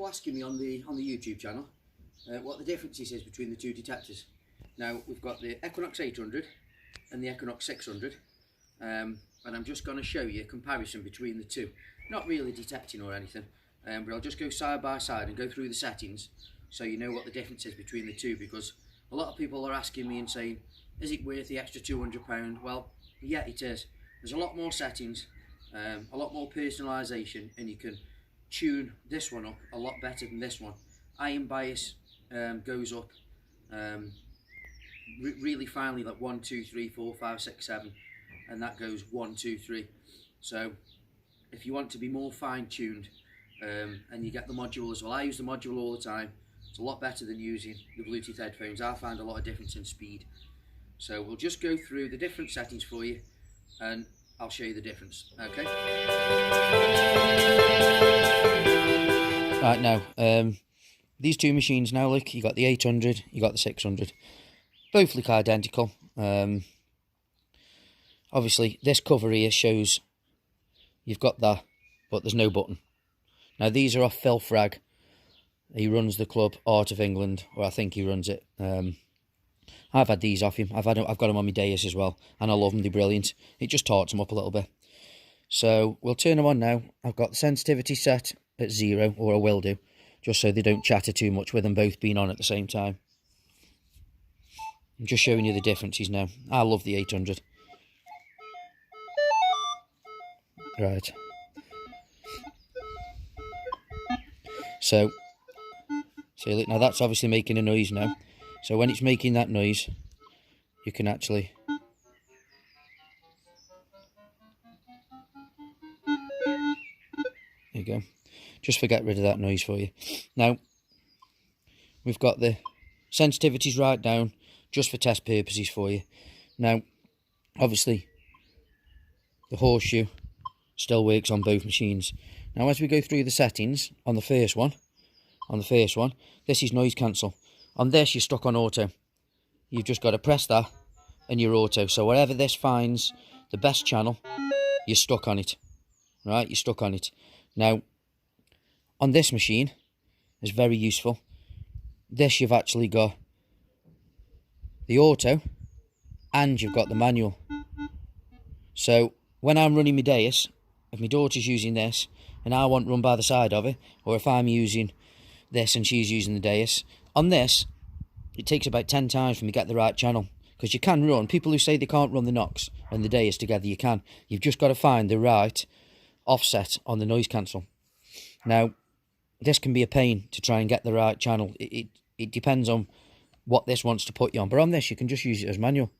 asking me on the YouTube channel what the differences is between the two detectors. Now we've got the Equinox 800 and the Equinox 600, and I'm just going to show you a comparison between the two. Not really detecting or anything, but I'll just go side by side and go through the settings so you know what the difference is between the two, because a lot of people are asking me and saying, is it worth the extra £200? Well, yeah, it is. There's a lot more settings, a lot more personalisation, and you can tune this one up a lot better than this one. Iron bias goes up really finely, like 1, 2, 3, 4, 5, 6, 7, and that goes 1, 2, 3. So if you want to be more fine-tuned, and you get the module as well, I use the module all the time. It's a lot better than using the Bluetooth headphones. I find a lot of difference in speed. So we'll just go through the different settings for you, and I'll show you the difference. Okay. Right, now these two machines now, look, you got the 800, you got the 600, both look identical. Obviously this cover here shows you've got that, but there's no button. Now these are off Phil Frag. He runs the club Art of England, or I think he runs it. I've had these off him. I've got them on my dais as well, and I love them. They're brilliant. It just torques them up a little bit. So we'll turn them on now. I've got the sensitivity set at 0, or I will do, just so they don't chatter too much with them both being on at the same time. I'm just showing you the differences now. I love the 800. Right. So look, now that's obviously making a noise now. So when it's making that noise, you can actually... There you go. Just forget rid of that noise for you. Now, we've got the sensitivities right down, just for test purposes for you. Now, obviously, the horseshoe still works on both machines. Now, as we go through the settings, on the first one, this is noise cancel. On this, you're stuck on auto. You've just got to press that, and you're auto. So wherever this finds the best channel, you're stuck on it. Right, you're stuck on it. Now, on this machine, it's very useful. This, you've actually got the auto, and you've got the manual. So when I'm running my dais, if my daughter's using this, and I want run by the side of it, or if I'm using this and she's using the dais, on this, it takes about 10 times for me to get the right channel. Because you can run, people who say they can't run the Nox and the dais together, you can. You've just got to find the right offset on the noise cancel. Now, this can be a pain to try and get the right channel. It depends on what this wants to put you on. But on this, you can just use it as manual.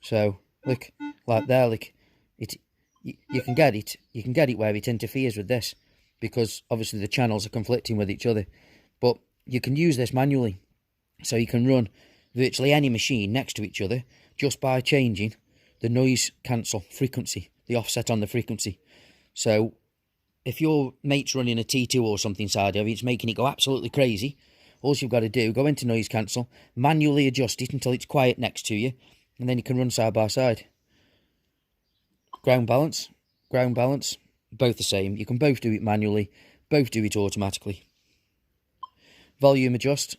So, look, like there, look, you can get it where it interferes with this, because obviously the channels are conflicting with each other. But you can use this manually, so you can run virtually any machine next to each other just by changing the noise cancel frequency, the offset on the frequency. So if your mate's running a T2 or something side of it, it's making it go absolutely crazy, all you've got to do, go into noise cancel, manually adjust it until it's quiet next to you, and then you can run side by side. Ground balance, both the same. You can both do it manually, both do it automatically. Volume adjust,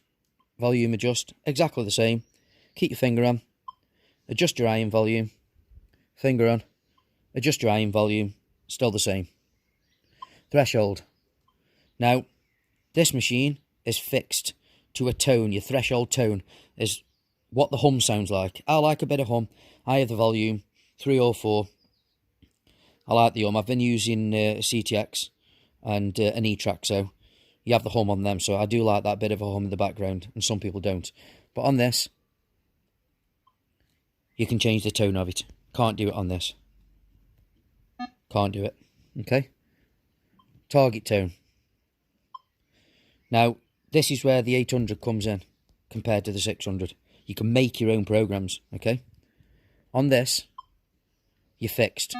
exactly the same. Keep your finger on, adjust your iron volume, finger on, adjust your iron volume, still the same. Threshold. Now, this machine is fixed to a tone. Your threshold tone is what the hum sounds like. I like a bit of hum. I have the volume 3 or 4. I like the hum. I've been using a CTX and an E-Track, so you have the hum on them. So I do like that bit of a hum in the background, and some people don't. But on this, you can change the tone of it. Can't do it on this. Can't do it. Okay? Target tone. Now, this is where the 800 comes in compared to the 600. You can make your own programs, okay? On this, you're fixed.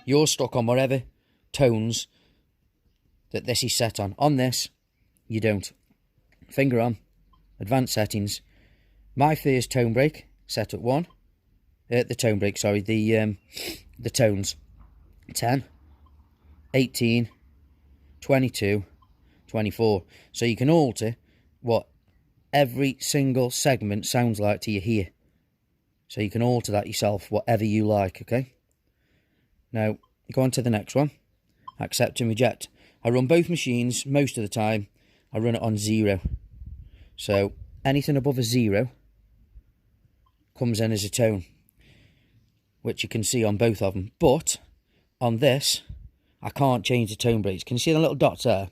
You're stuck on whatever tones that this is set on. On this, you don't. Finger on, advanced settings. My first tone break, set at 1. The tone break, sorry, the tones. 10, 18, 22, 24. So you can alter what every single segment sounds like to you here. So you can alter that yourself, whatever you like, okay? Now, go on to the next one. Accept and reject. I run both machines most of the time. I run it on 0. So anything above a 0 comes in as a tone, which you can see on both of them. But on this, I can't change the tone breaks. Can you see the little dots there?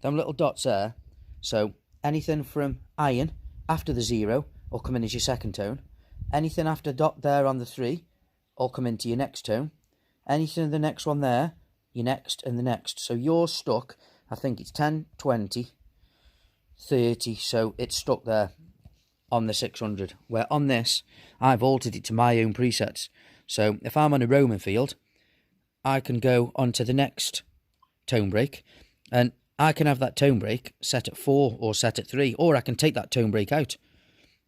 Them little dots there. So anything from iron after the 0 will come in as your second tone. Anything after dot there on the 3 will come into your next tone. Anything in the next one there, your next and the next. So you're stuck, I think it's 10, 20, 30, so it's stuck there on the 600. Where on this, I've altered it to my own presets. So if I'm on a Roman field, I can go on to the next tone break, and I can have that tone break set at 4 or set at 3, or I can take that tone break out.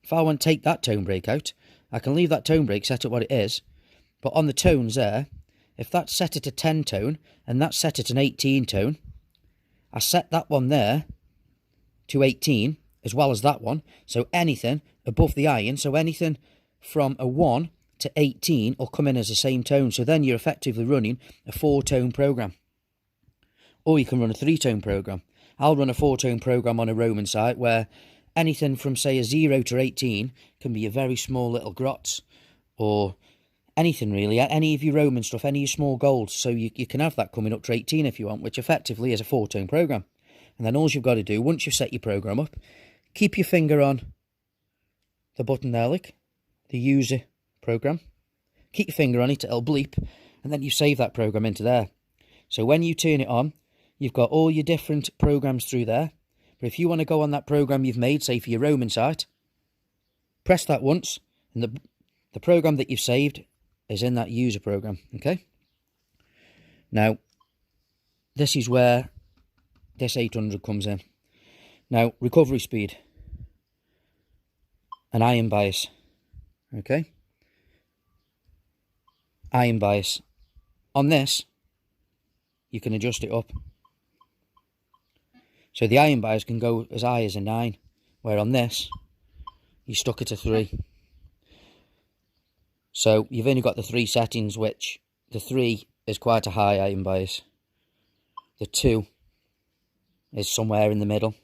If I want to take that tone break out, I can leave that tone break set at what it is, but on the tones there, if that's set at a 10 tone and that's set at an 18 tone, I set that one there to 18 as well as that one. So anything above the iron, so anything from a 1 to 18 will come in as the same tone. So then you're effectively running a 4-tone program. Or you can run a 3-tone program. I'll run a 4-tone program on a Roman site where anything from, say, a 0 to 18 can be a very small little grots, or anything really, any of your Roman stuff, any of your small golds. So you can have that coming up to 18 if you want, which effectively is a 4-tone program. And then all you've got to do, once you've set your program up, keep your finger on the button there, like the user program. Keep your finger on it, it'll bleep, and then you save that program into there. So when you turn it on, you've got all your different programs through there. But if you want to go on that program you've made, say for your Roman site, press that once, and the program that you've saved is in that user program, okay? Now, this is where this 800 comes in. Now, recovery speed, an iron bias, okay? Iron bias. On this, you can adjust it up. So the iron bias can go as high as a 9, where on this, you're stuck at a 3. So you've only got the 3 settings, which the 3 is quite a high iron bias. The 2 is somewhere in the middle.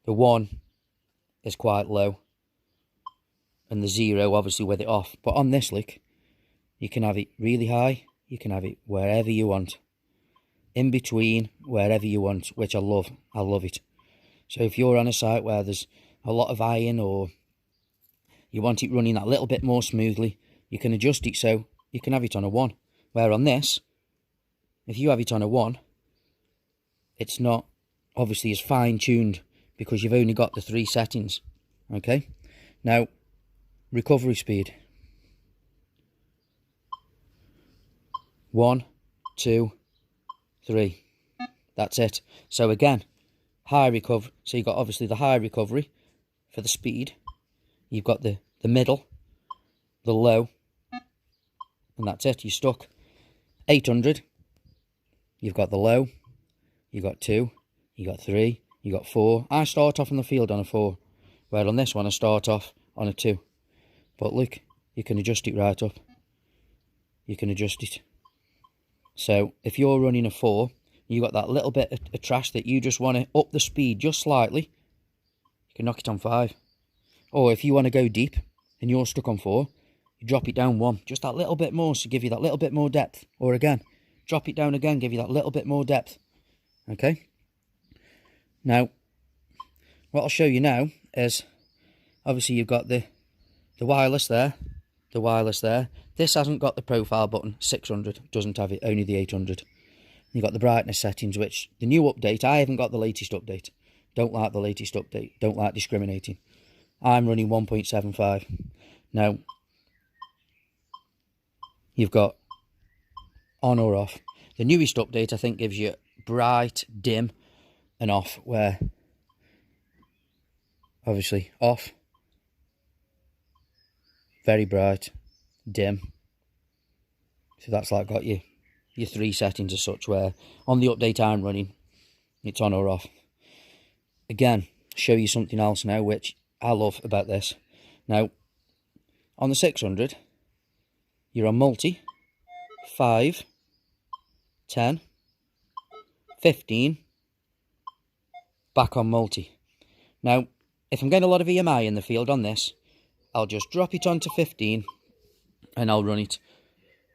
The 1 is quite low. And the 0, obviously, with it off. But on this lick, you can have it really high. You can have it wherever you want. In between, wherever you want, which I love. I love it. So if you're on a site where there's a lot of iron, or you want it running that little bit more smoothly, you can adjust it so you can have it on a 1. Where on this, if you have it on a 1, it's not obviously as fine-tuned because you've only got the 3 settings. Okay? Now, recovery speed. 1, 2, 3. That's it. So again, high recovery. So you've got obviously the high recovery for the speed. You've got the middle, the low, and that's it. You're stuck. 800. You've got the low. You've got 2. You got 3. You got 4. I start off in the field on a 4, where on this one I start off on a 2. But look, you can adjust it right up. You can adjust it. So if you're running a 4, you got that little bit of trash that you just want to up the speed just slightly, you can knock it on 5. Or if you want to go deep and you're stuck on 4, you drop it down 1, just that little bit more, to give you that little bit more depth. Or again, drop it down again, give you that little bit more depth. Okay? Now, what I'll show you now is, obviously you've got the wireless there, the wireless there. This hasn't got the profile button. 600 doesn't have it, only the 800. You've got the brightness settings, which the new update, I haven't got the latest update. Don't like the latest update. Don't like discriminating. I'm running 1.75. Now, you've got on or off. The newest update, I think, gives you bright, dim, and off, where obviously off, very bright, dim. So that's like got your 3 settings as such, where on the update I'm running, it's on or off. Again, show you something else now, which I love about this. Now, on the 600, you're on multi, 5, 10, 15, back on multi. Now, if I'm getting a lot of EMI in the field on this, I'll just drop it onto 15 and I'll run it.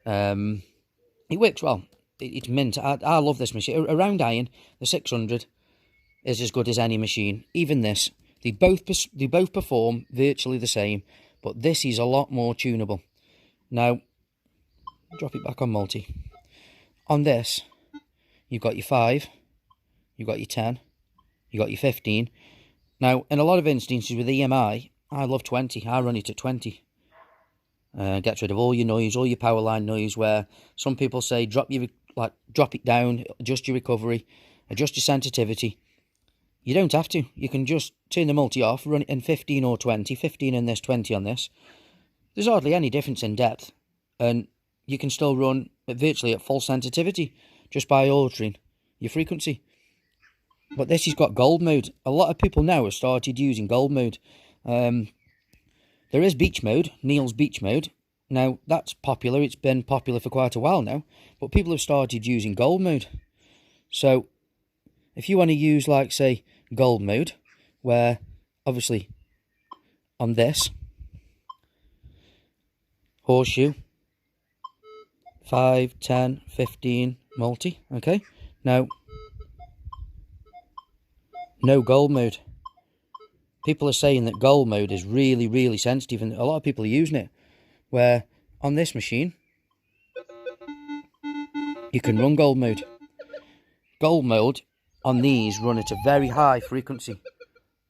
It works well. It's mint. I love this machine. Around iron, the 600 is as good as any machine. Even this. They both perform virtually the same, but this is a lot more tunable. Now, drop it back on multi. On this, you've got your 5, you've got your 10, you've got your 15. Now, in a lot of instances with EMI, I love 20. I run it at 20. Gets rid of all your noise, all your power line noise, where some people say drop it down, adjust your recovery, adjust your sensitivity. You don't have to. You can just turn the multi off, run it in 15 or 20, 15 in this, 20 on this. There's hardly any difference in depth, and you can still run virtually at full sensitivity just by altering your frequency. But this has got gold mode. A lot of people now have started using gold mode. There is beach mode, Neil's beach mode. Now, that's popular. It's been popular for quite a while now. But people have started using gold mode. So, if you want to use, like, say, gold mode, where, obviously, on this, horseshoe, 5, 10, 15, multi, okay? Now, no gold mode. People are saying that gold mode is really, really sensitive, and a lot of people are using it. Where on this machine, you can run gold mode. Gold mode on these run at a very high frequency,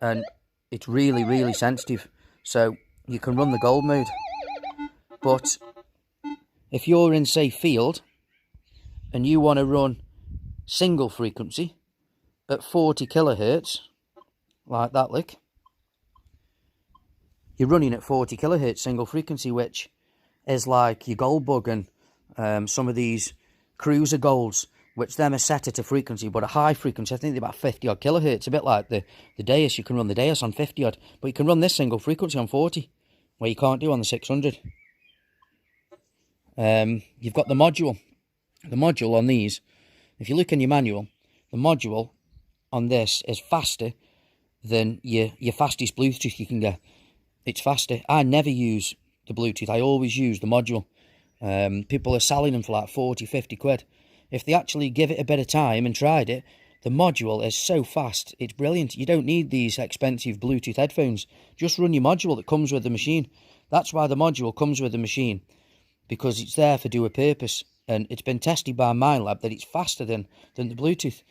and it's really, really sensitive. So you can run the gold mode. But if you're in, say, field, and you want to run single frequency at 40 kilohertz, like that, lick. You're running at 40 kilohertz single frequency, which is like your Goldbug and some of these cruiser golds, which them are set at a frequency, but a high frequency. I think they're about 50 odd kilohertz, a bit like the Deus. You can run the Deus on 50 odd, but you can run this single frequency on 40, where you can't do on the 600. You've got the module. The module on these, if you look in your manual, the module on this is faster than your fastest Bluetooth you can get. It's faster. I never use the Bluetooth. I always use the module. People are selling them for like 40, 50 quid. If they actually give it a bit of time and tried it, the module is so fast. It's brilliant. You don't need these expensive Bluetooth headphones. Just run your module that comes with the machine. That's why the module comes with the machine, because it's there for do a purpose. And it's been tested by MindLab that it's faster than the Bluetooth.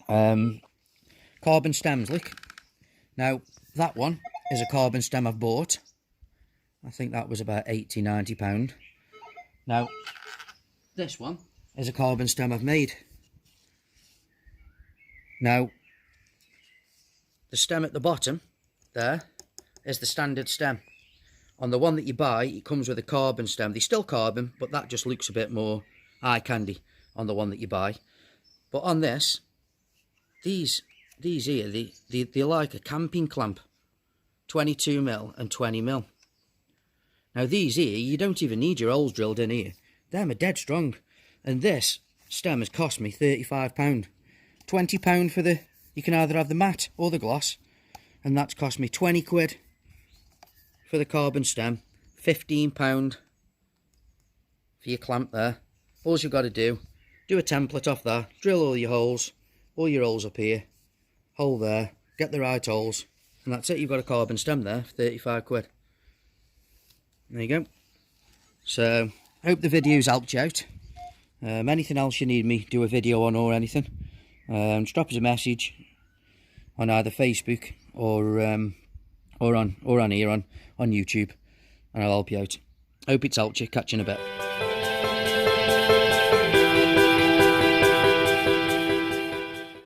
Carbon stems, look. Now, that one is a carbon stem I've bought. I think that was about £80, £90. Now, this one is a carbon stem I've made. Now, the stem at the bottom there is the standard stem. On the one that you buy, it comes with a carbon stem. They're still carbon, but that just looks a bit more eye candy on the one that you buy. But on this, these here, they're like a camping clamp. 22mm and 20mm. Now these here, you don't even need your holes drilled in here. Them are dead strong. And this stem has cost me £35. £20 for the, you can either have the matte or the gloss. And that's cost me 20 quid for the carbon stem. £15 for your clamp there. All you've got to do a template off that, drill all your holes up here, hole there, get the right holes, and that's it. You've got a carbon stem there for 35 quid. There you go. So, I hope the video's helped you out. Anything else you need me do a video on or anything, just drop us a message on either Facebook or on here on YouTube, and I'll help you out. Hope it's helped you. Catch you in a bit.